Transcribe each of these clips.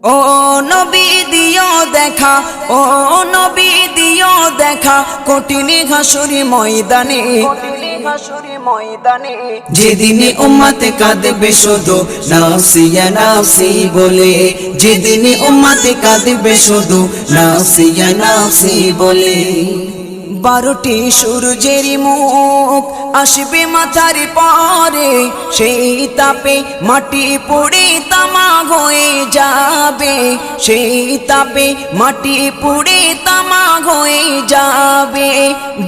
ও নবী দিও দেখা, ও নবী দিও দেখা, কঠিন হাসুরি ময়দানে, যেদিনে উম্মতে কাঁদবে শুধু নাফসিয়া নাফসি বলে, যেদিনে উম্মতে কাঁদবে শুধু নাফসিয়া নাফসি বলে। 12টি সূর্যের মুখ আসবে মাথার পরে, সেই তাপে মাটি পুড়ে তামা হয়ে যাবে, সেই তাপে মাটি পুড়ে তামা হয়ে যাবে।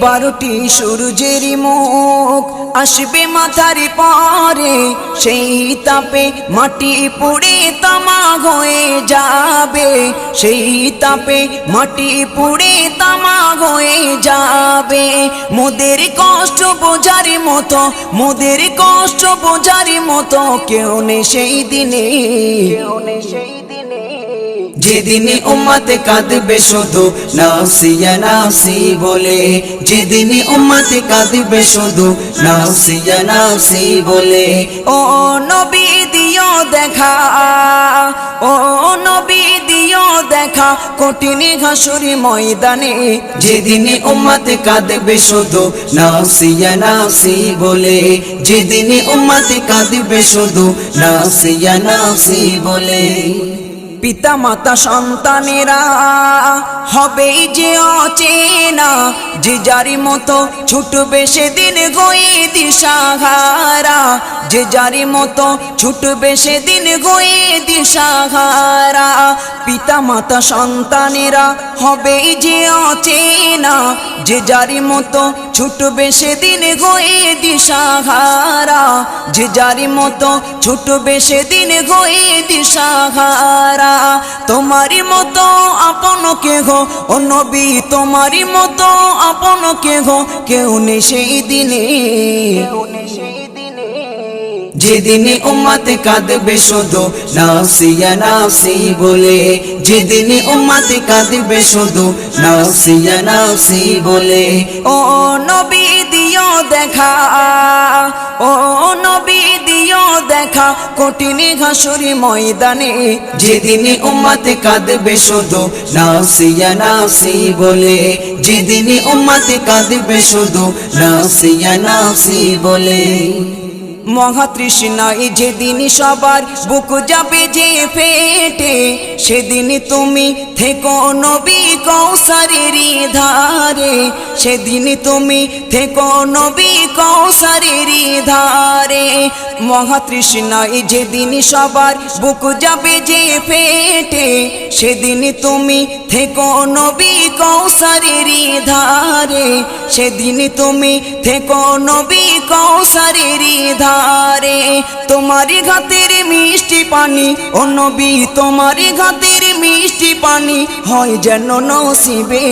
12টি সূর্যের মুখ আসবে মাথার পরে, সেই তাপে মাটি পুড়ে তামা হয়ে যাবে, সেই তাপে মাটি পুড়ে তামা হয়ে যাবে। মোদের কষ্ট বোঝার মতো, মোদের কষ্ট বোঝার মতো কেউ নেই সেই দিনে, যেদিনে উম্মতে কাঁদবে শুধু নাফসিয়া নাফসি বলে, যেদিনে উম্মতে কাঁদবে শুধু নাফসিয়া নাফসি বলে। ও নবী দিও দেখা, ও নবী দিও দেখা, কঠিন হাসুরি ময়দানে, যেদিনে উম্মতে কাঁদবে শুধু নাফসিয়া নাফসি বলে, যেদিনে উম্মতে কাঁদবে শুধু নাফসিয়া নাফসি বলে। পিতা মাতা সন্তানেরা হবে যে অচেনা, যে যারি মতো ছুটবে সেদিন গয়ে দিশাহারা, যে যারি মতো ছুটবে সেদিন গয়ে দিশাহারা। পিতা মাতা সন্তানেরা হবে যে অচেনা, যে যারি মতো ছুটবে সেদিন গয়ে দিশাহারা, যে যারি মতো ছুটবে সেদিন গয়ে দিশাহারা। তোমারি মতো আপন কেহ ও নবী, তোমারি মতো আপন কেহ কেউ নেই সেই দিনে, যেদিনে উম্মতে কাঁদবে শুধু নাফসিয়া নাফসি বলে, যেদিনে উম্মতে কাঁদবে শুধু নাফসিয়া নাফসি বলে। ও নবী দিও দেখা, ও নবী দিও দেখা, কঠিন হাসুরি ময়দানে, যেদিনে উম্মতে কাঁদবে শুধু নাফসিয়া নাফসি বলে, যেদিনে উম্মতে কাঁদবে শুধু নাফসিয়া নাফসি বলে। মহাতৃষ্ণায় যেদিন সবার বুক যাবে যে ফেটে, সেদিন তুমি থেকো নবী কৌসারের ধারে, সেদিন তুমি থেকো নবী কৌসারের ধারে। মহাতৃষ্ণায় যেদিন সবার বুক যাবে যে ফেটে, সেদিন তুমি থেকো নবী কৌসারের ধারে, সেদিন তুমি থেকো নবী কৌসারের ধারে। তোমারি ঘাতের মিষ্টি পানি ও নবী, তোমারি ঘাতের মিষ্টি পানি হয় যেন নসিবে,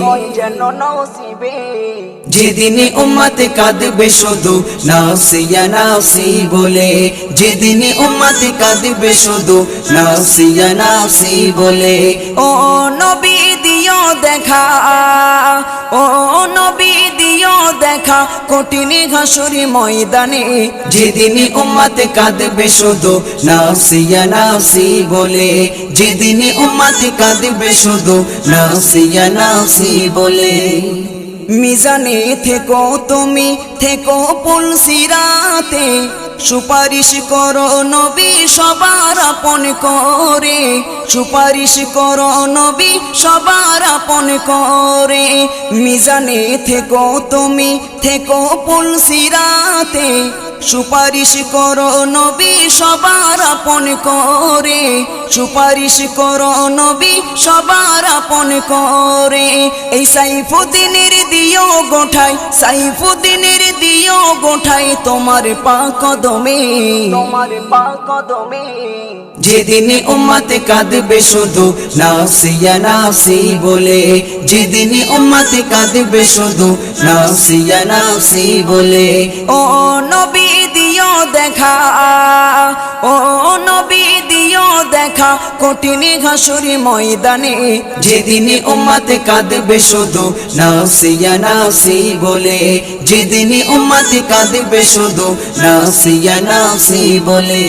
হয় যেন নসিবে। যেদিনে উম্মতে কাঁদবে শুধু নাফসিয়া নাফসি বলে, যেদিনে উম্মতে কাঁদবে শুধু নাফসিয়া নাফসি বলে। ও নবী দিও দেখা, ও নবী দিও দেখা, কঠিন হাসুরি ময়দানে, যেদিনে উম্মতে কাঁদবে শুধু নাফসিয়া নাফসি বলে, যেদিনে উম্মতে কাঁদবে শুধু নাফসিয়া নাফসি বলে। মিজানে থেকো তুমি, থেকো পুলসিরাতে, সুপারিশ করো নবী সবার আপন করে, সুপারিশ করো নবী সবার আপন করে। মিজানে থেকো তুমি, থেকো পুলসিরাতে, সুপারিশ করো নবী সবার আপন করে, সুপারিশ করো নবী সবার আপন করে। এই সাইফুদ্দিনের দিও গোঠাই, সাইফুদ্দিনের দিও গোঠাই তোমার পাক কদমে, তোমার পাক কদমে। যেদিনে উম্মতে কাঁদবে শুধু নাফসিয়া নাফসি বলে, যেদিনে উম্মতে কাঁদবে শুধু নাফসিয়া নাফসি বলে। ও নবী দিও দেখা, ও নবী দিও দেখা, কঠিন হাসুরি ময়দানে, যেদিনে উম্মতে কাঁদবে শুধু নাফসিয়া নাফসি বলে, যেদিনে উম্মতে কাঁদবে শুধু নাফসিয়া নাফসি বলে।